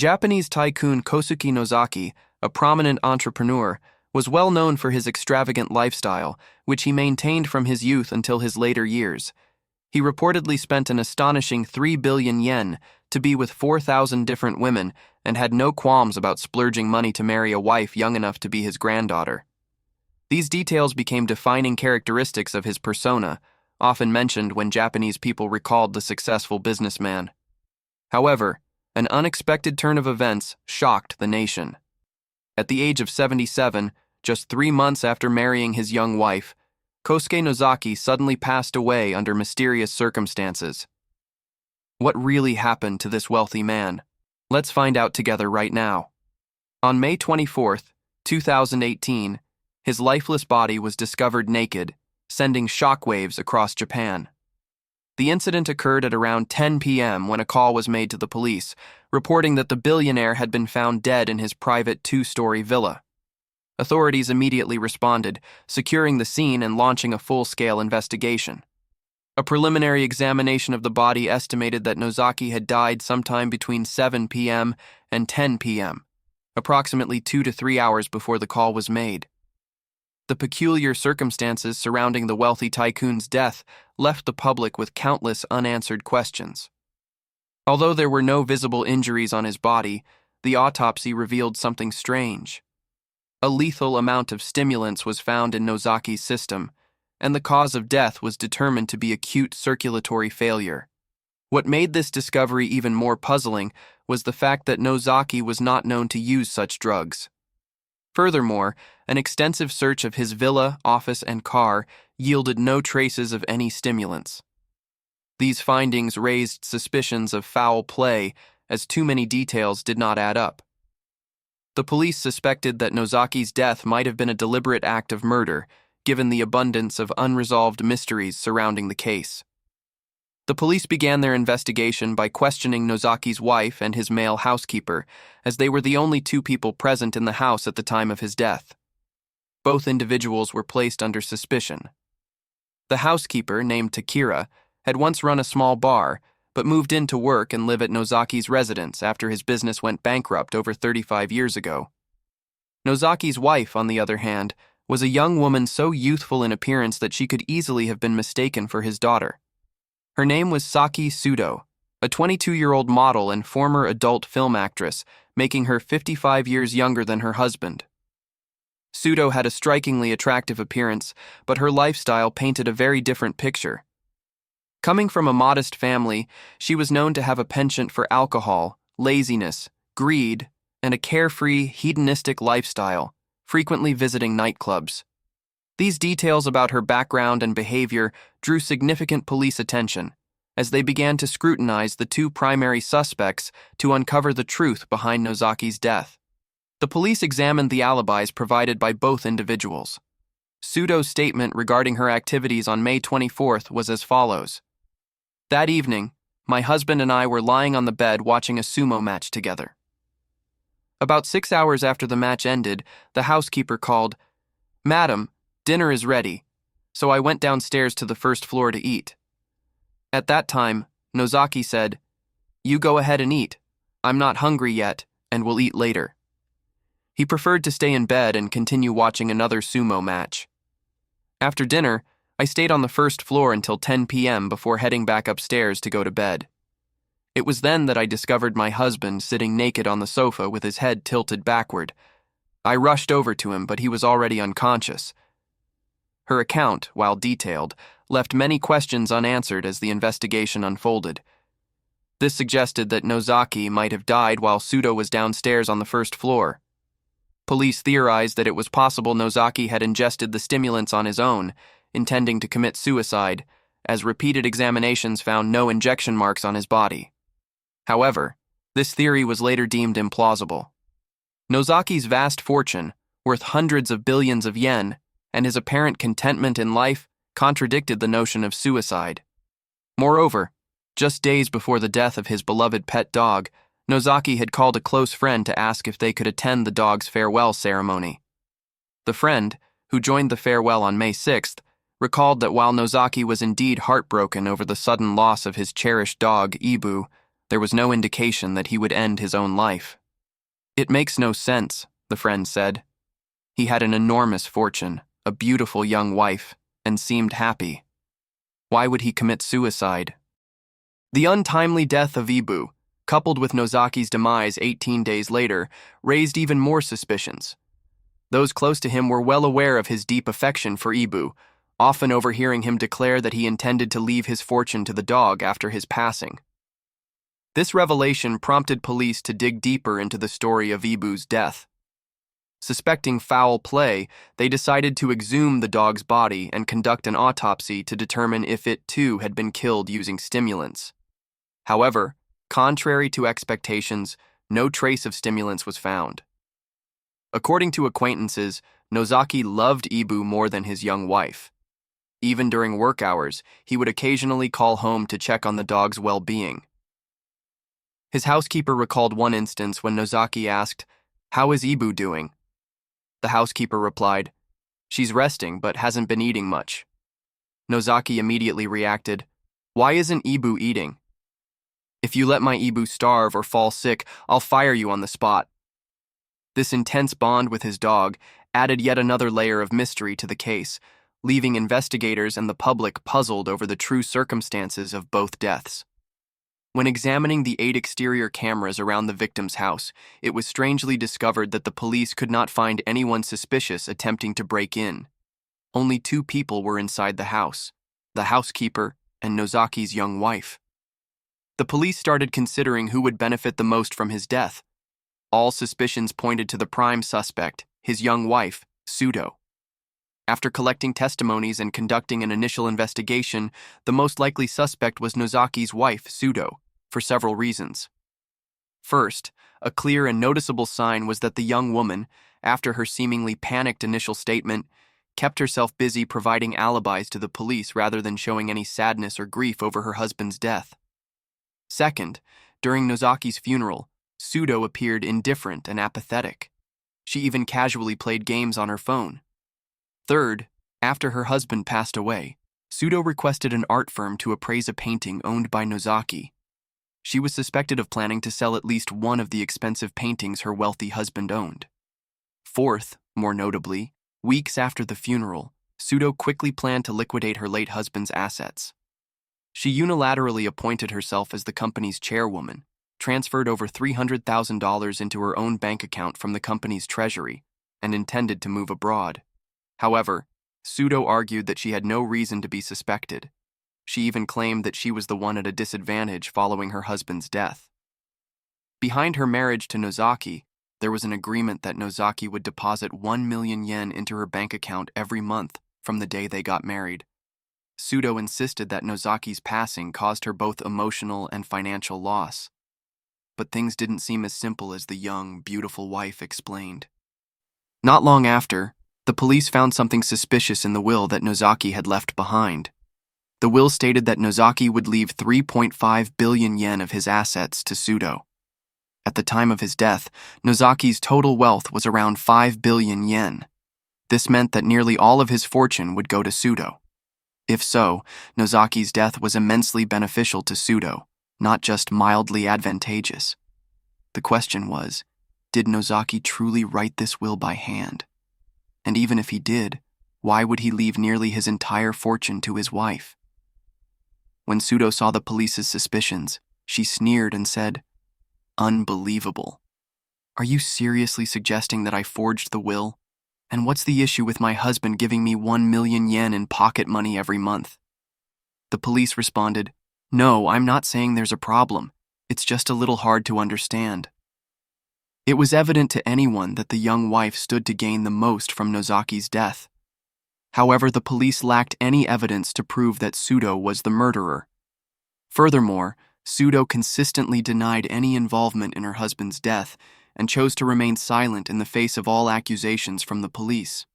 Japanese tycoon Kosuke Nozaki, a prominent entrepreneur, was well known for his extravagant lifestyle, which he maintained from his youth until his later years. He reportedly spent an astonishing 3 billion yen to be with 4,000 different women and had no qualms about splurging money to marry a wife young enough to be his granddaughter. These details became defining characteristics of his persona, often mentioned when Japanese people recalled the successful businessman. However, an unexpected turn of events shocked the nation. At the age of 77, just 3 months after marrying his young wife, Kosuke Nozaki suddenly passed away under mysterious circumstances. What really happened to this wealthy man? Let's find out together right now. On May 24, 2018, his lifeless body was discovered naked, sending shockwaves across Japan. The incident occurred at around 10 p.m. when a call was made to the police, reporting that the billionaire had been found dead in his private 2-story villa. Authorities immediately responded, securing the scene and launching a full-scale investigation. A preliminary examination of the body estimated that Nozaki had died sometime between 7 p.m. and 10 p.m., approximately 2 to 3 hours before the call was made. The peculiar circumstances surrounding the wealthy tycoon's death left the public with countless unanswered questions. Although there were no visible injuries on his body, the autopsy revealed something strange. A lethal amount of stimulants was found in Nozaki's system, and the cause of death was determined to be acute circulatory failure. What made this discovery even more puzzling was the fact that Nozaki was not known to use such drugs. Furthermore, an extensive search of his villa, office, and car yielded no traces of any stimulants. These findings raised suspicions of foul play, as too many details did not add up. The police suspected that Nozaki's death might have been a deliberate act of murder, given the abundance of unresolved mysteries surrounding the case. The police began their investigation by questioning Nozaki's wife and his male housekeeper, as they were the only 2 people present in the house at the time of his death. Both individuals were placed under suspicion. The housekeeper, named Takira, had once run a small bar, but moved in to work and live at Nozaki's residence after his business went bankrupt over 35 years ago. Nozaki's wife, on the other hand, was a young woman so youthful in appearance that she could easily have been mistaken for his daughter. Her name was Saki Sudo, a 22-year-old model and former adult film actress, making her 55 years younger than her husband. Sudo had a strikingly attractive appearance, but her lifestyle painted a very different picture. Coming from a modest family, she was known to have a penchant for alcohol, laziness, greed, and a carefree, hedonistic lifestyle, frequently visiting nightclubs. These details about her background and behavior drew significant police attention, as they began to scrutinize the 2 primary suspects to uncover the truth behind Nozaki's death. The police examined the alibis provided by both individuals. Sudo's statement regarding her activities on May 24th was as follows. "That evening, my husband and I were lying on the bed watching a sumo match together. About 6 hours after the match ended, the housekeeper called, 'Madam, dinner is ready,' so I went downstairs to the first floor to eat. At that time, Nozaki said, 'You go ahead and eat. I'm not hungry yet, and will eat later.' He preferred to stay in bed and continue watching another sumo match. After dinner, I stayed on the first floor until 10 p.m. before heading back upstairs to go to bed. It was then that I discovered my husband sitting naked on the sofa with his head tilted backward. I rushed over to him, but he was already unconscious." Her account, while detailed, left many questions unanswered as the investigation unfolded. This suggested that Nozaki might have died while Sudo was downstairs on the first floor. Police theorized that it was possible Nozaki had ingested the stimulants on his own, intending to commit suicide, as repeated examinations found no injection marks on his body. However, this theory was later deemed implausible. Nozaki's vast fortune, worth hundreds of billions of yen, and his apparent contentment in life contradicted the notion of suicide. Moreover, just days before the death of his beloved pet dog, Nozaki had called a close friend to ask if they could attend the dog's farewell ceremony. The friend, who joined the farewell on May 6th, recalled that while Nozaki was indeed heartbroken over the sudden loss of his cherished dog, Ibu, There was no indication that he would end his own life. "It makes no sense," the friend said. "He had an enormous fortune, a beautiful young wife, and seemed happy. Why would he commit suicide?" The untimely death of Ibu, coupled with Nozaki's demise 18 days later, raised even more suspicions. Those close to him were well aware of his deep affection for Ibu, often overhearing him declare that he intended to leave his fortune to the dog after his passing. This revelation prompted police to dig deeper into the story of Ibu's death. Suspecting foul play, they decided to exhume the dog's body and conduct an autopsy to determine if it too had been killed using stimulants. However, contrary to expectations, no trace of stimulants was found. According to acquaintances, Nozaki loved Ibu more than his young wife. Even during work hours, he would occasionally call home to check on the dog's well-being. His housekeeper recalled one instance when Nozaki asked, "How is Ibu doing?" The housekeeper replied, "She's resting but hasn't been eating much." Nozaki immediately reacted, "Why isn't Ibu eating? If you let my Ibu starve or fall sick, I'll fire you on the spot." This intense bond with his dog added yet another layer of mystery to the case, leaving investigators and the public puzzled over the true circumstances of both deaths. When examining the 8 exterior cameras around the victim's house, it was strangely discovered that the police could not find anyone suspicious attempting to break in. Only 2 people were inside the house, the housekeeper and Nozaki's young wife. The police started considering who would benefit the most from his death. All suspicions pointed to the prime suspect, his young wife, Sudo. After collecting testimonies and conducting an initial investigation, the most likely suspect was Nozaki's wife, Sudo, for several reasons. First, a clear and noticeable sign was that the young woman, after her seemingly panicked initial statement, kept herself busy providing alibis to the police rather than showing any sadness or grief over her husband's death. Second, during Nozaki's funeral, Sudo appeared indifferent and apathetic. She even casually played games on her phone. Third, after her husband passed away, Sudo requested an art firm to appraise a painting owned by Nozaki. She was suspected of planning to sell at least one of the expensive paintings her wealthy husband owned. Fourth, more notably, weeks after the funeral, Sudo quickly planned to liquidate her late husband's assets. She unilaterally appointed herself as the company's chairwoman, transferred over $300,000 into her own bank account from the company's treasury, and intended to move abroad. However, Sudo argued that she had no reason to be suspected. She even claimed that she was the one at a disadvantage following her husband's death. Behind her marriage to Nozaki, there was an agreement that Nozaki would deposit 1 million yen into her bank account every month from the day they got married. Sudo insisted that Nozaki's passing caused her both emotional and financial loss. But things didn't seem as simple as the young, beautiful wife explained. Not long after, the police found something suspicious in the will that Nozaki had left behind. The will stated that Nozaki would leave 3.5 billion yen of his assets to Sudo. At the time of his death, Nozaki's total wealth was around 5 billion yen. This meant that nearly all of his fortune would go to Sudo. If so, Nozaki's death was immensely beneficial to Sudo, not just mildly advantageous. The question was, did Nozaki truly write this will by hand? And even if he did, why would he leave nearly his entire fortune to his wife? When Sudo saw the police's suspicions, she sneered and said, "Unbelievable. Are you seriously suggesting that I forged the will? And what's the issue with my husband giving me 1 million yen in pocket money every month?" The police responded, "No, I'm not saying there's a problem. It's just a little hard to understand." It was evident to anyone that the young wife stood to gain the most from Nozaki's death. However, the police lacked any evidence to prove that Sudo was the murderer. Furthermore, Sudo consistently denied any involvement in her husband's death and chose to remain silent in the face of all accusations from the police.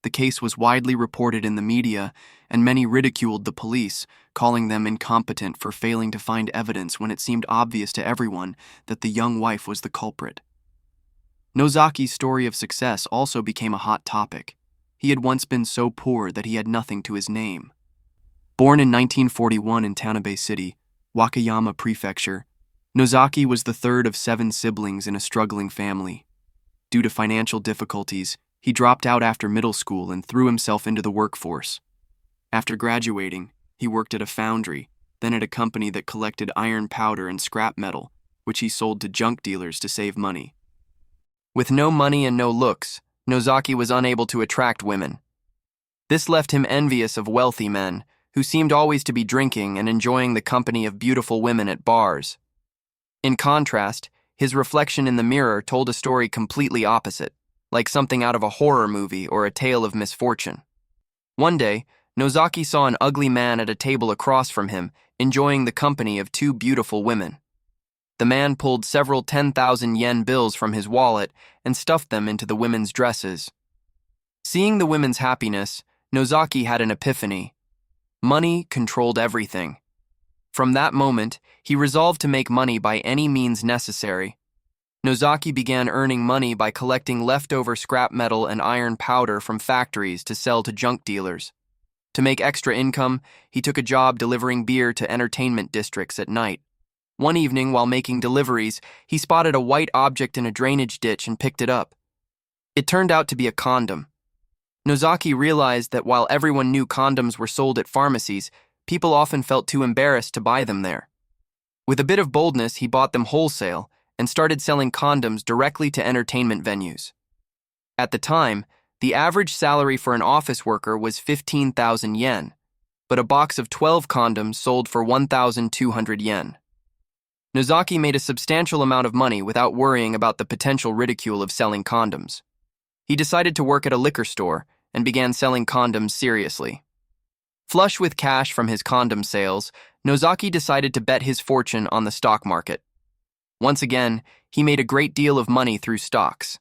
The case was widely reported in the media, and many ridiculed the police, calling them incompetent for failing to find evidence when it seemed obvious to everyone that the young wife was the culprit. Nozaki's story of success also became a hot topic. He had once been so poor that he had nothing to his name. Born in 1941 in Tanabe City, Wakayama Prefecture, Nozaki was the third of 7 siblings in a struggling family. Due to financial difficulties, he dropped out after middle school and threw himself into the workforce. After graduating, he worked at a foundry, then at a company that collected iron powder and scrap metal, which he sold to junk dealers to save money. With no money and no looks, Nozaki was unable to attract women. This left him envious of wealthy men, who seemed always to be drinking and enjoying the company of beautiful women at bars. In contrast, his reflection in the mirror told a story completely opposite, like something out of a horror movie or a tale of misfortune. One day, Nozaki saw an ugly man at a table across from him, enjoying the company of 2 beautiful women. The man pulled several 10,000 yen bills from his wallet and stuffed them into the women's dresses. Seeing the women's happiness, Nozaki had an epiphany. Money controlled everything. From that moment, he resolved to make money by any means necessary. Nozaki began earning money by collecting leftover scrap metal and iron powder from factories to sell to junk dealers. To make extra income, he took a job delivering beer to entertainment districts at night. One evening, while making deliveries, he spotted a white object in a drainage ditch and picked it up. It turned out to be a condom. Nozaki realized that while everyone knew condoms were sold at pharmacies, people often felt too embarrassed to buy them there. With a bit of boldness, he bought them wholesale and started selling condoms directly to entertainment venues. At the time, the average salary for an office worker was 15,000 yen, but a box of 12 condoms sold for 1,200 yen. Nozaki made a substantial amount of money without worrying about the potential ridicule of selling condoms. He decided to work at a liquor store and began selling condoms seriously. Flush with cash from his condom sales, Nozaki decided to bet his fortune on the stock market. Once again, he made a great deal of money through stocks.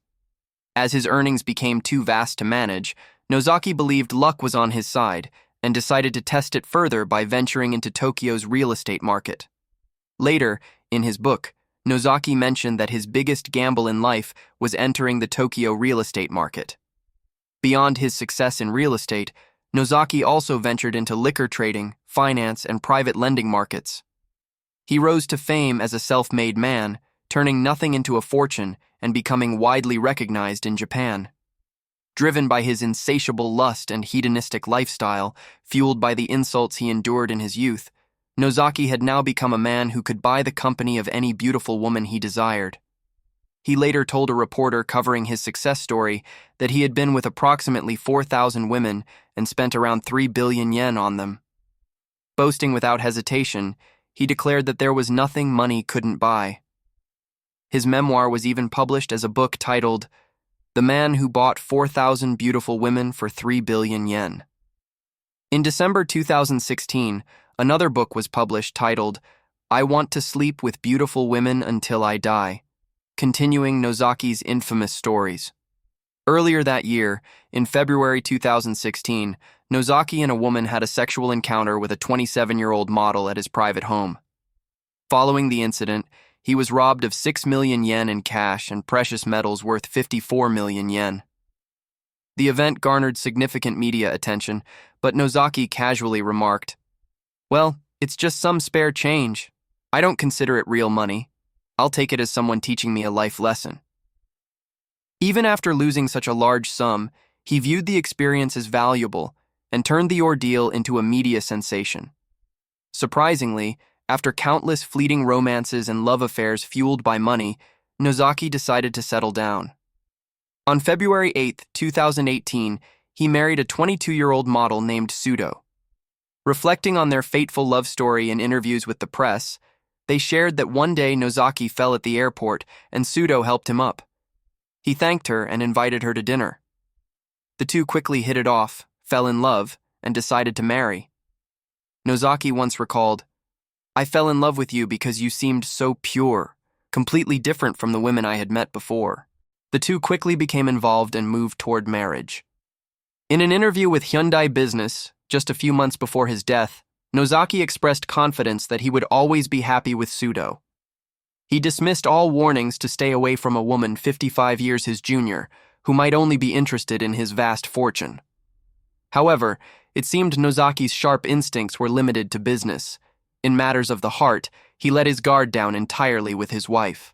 As his earnings became too vast to manage, Nozaki believed luck was on his side and decided to test it further by venturing into Tokyo's real estate market. Later, in his book, Nozaki mentioned that his biggest gamble in life was entering the Tokyo real estate market. Beyond his success in real estate, Nozaki also ventured into liquor trading, finance, and private lending markets. He rose to fame as a self-made man, turning nothing into a fortune and becoming widely recognized in Japan. Driven by his insatiable lust and hedonistic lifestyle, fueled by the insults he endured in his youth, Nozaki had now become a man who could buy the company of any beautiful woman he desired. He later told a reporter covering his success story that he had been with approximately 4,000 women and spent around 3 billion yen on them. Boasting without hesitation, he declared that there was nothing money couldn't buy. His memoir was even published as a book titled, "The Man Who Bought 4,000 Beautiful Women for 3 billion yen." In December 2016, another book was published titled, "I Want to Sleep with Beautiful Women Until I Die," continuing Nozaki's infamous stories. Earlier that year, in February 2016, Nozaki and a woman had a sexual encounter with a 27-year-old model at his private home. Following the incident, he was robbed of 6 million yen in cash and precious metals worth 54 million yen. The event garnered significant media attention, but Nozaki casually remarked, "Well, it's just some spare change. I don't consider it real money. I'll take it as someone teaching me a life lesson." Even after losing such a large sum, he viewed the experience as valuable and turned the ordeal into a media sensation. Surprisingly, after countless fleeting romances and love affairs fueled by money, Nozaki decided to settle down. On February 8, 2018, he married a 22-year-old model named Sudo. Reflecting on their fateful love story in interviews with the press, they shared that one day Nozaki fell at the airport and Sudo helped him up. He thanked her and invited her to dinner. The two quickly hit it off, fell in love, and decided to marry. Nozaki once recalled, "I fell in love with you because you seemed so pure, completely different from the women I had met before." The two quickly became involved and moved toward marriage. In an interview with Hyundai Business, just a few months before his death, Nozaki expressed confidence that he would always be happy with Sudo. He dismissed all warnings to stay away from a woman 55 years his junior, who might only be interested in his vast fortune. However, it seemed Nozaki's sharp instincts were limited to business. In matters of the heart, he let his guard down entirely with his wife.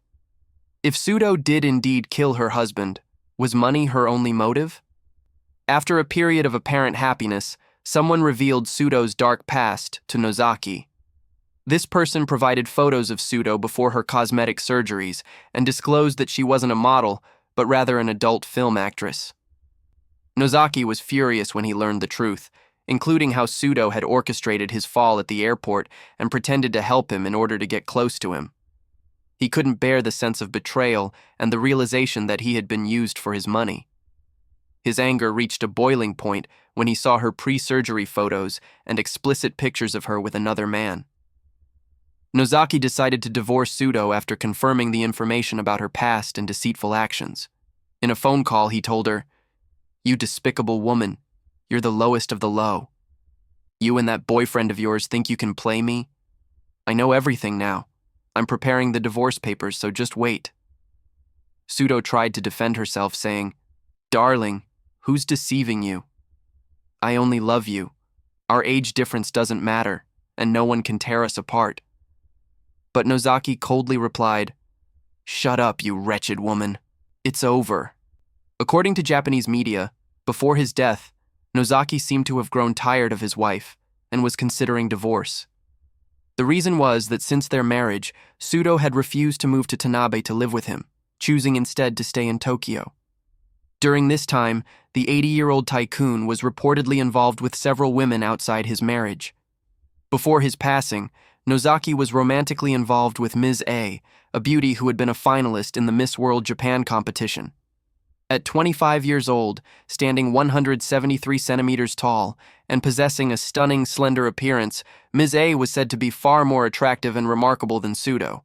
If Pseudo did indeed kill her husband, was money her only motive? After a period of apparent happiness, someone revealed Pseudo's dark past to Nozaki. This person provided photos of Pseudo before her cosmetic surgeries and disclosed that she wasn't a model, but rather an adult film actress. Nozaki was furious when he learned the truth, including how Pseudo had orchestrated his fall at the airport and pretended to help him in order to get close to him. He couldn't bear the sense of betrayal and the realization that he had been used for his money. His anger reached a boiling point when he saw her pre-surgery photos and explicit pictures of her with another man. Nozaki decided to divorce Pseudo after confirming the information about her past and deceitful actions. In a phone call, he told her, "You despicable woman, you're the lowest of the low. You and that boyfriend of yours think you can play me? I know everything now. I'm preparing the divorce papers, so just wait." Pseudo tried to defend herself, saying, "Darling, who's deceiving you? I only love you. Our age difference doesn't matter, and no one can tear us apart." But Nozaki coldly replied, "Shut up, you wretched woman. It's over." According to Japanese media, before his death, Nozaki seemed to have grown tired of his wife and was considering divorce. The reason was that since their marriage, Pseudo had refused to move to Tanabe to live with him, choosing instead to stay in Tokyo. During this time, the 80-year-old tycoon was reportedly involved with several women outside his marriage. Before his passing, Nozaki was romantically involved with Ms. A beauty who had been a finalist in the Miss World Japan competition. At 25 years old, standing 173 centimeters tall, and possessing a stunning, slender appearance, Ms. A was said to be far more attractive and remarkable than Pseudo.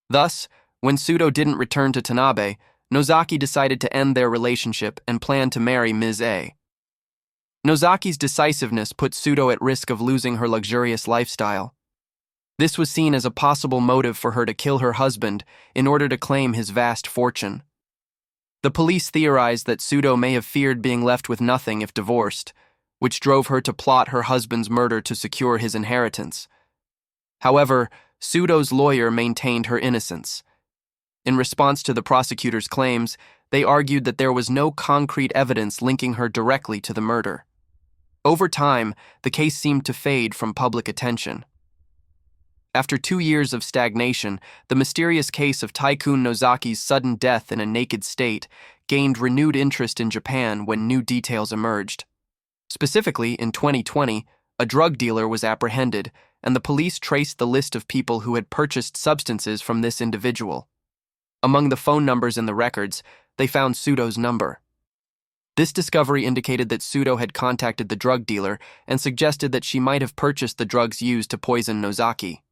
Thus, when Pseudo didn't return to Tanabe, Nozaki decided to end their relationship and planned to marry Ms. A. Nozaki's decisiveness put Pseudo at risk of losing her luxurious lifestyle. This was seen as a possible motive for her to kill her husband in order to claim his vast fortune. The police theorized that Pseudo may have feared being left with nothing if divorced, which drove her to plot her husband's murder to secure his inheritance. However, Pseudo's lawyer maintained her innocence. In response to the prosecutor's claims, they argued that there was no concrete evidence linking her directly to the murder. Over time, the case seemed to fade from public attention. After 2 years of stagnation, the mysterious case of Tycoon Nozaki's sudden death in a naked state gained renewed interest in Japan when new details emerged. Specifically, in 2020, a drug dealer was apprehended, and the police traced the list of people who had purchased substances from this individual. Among the phone numbers in the records, they found Pseudo's number. This discovery indicated that Pseudo had contacted the drug dealer and suggested that she might have purchased the drugs used to poison Nozaki.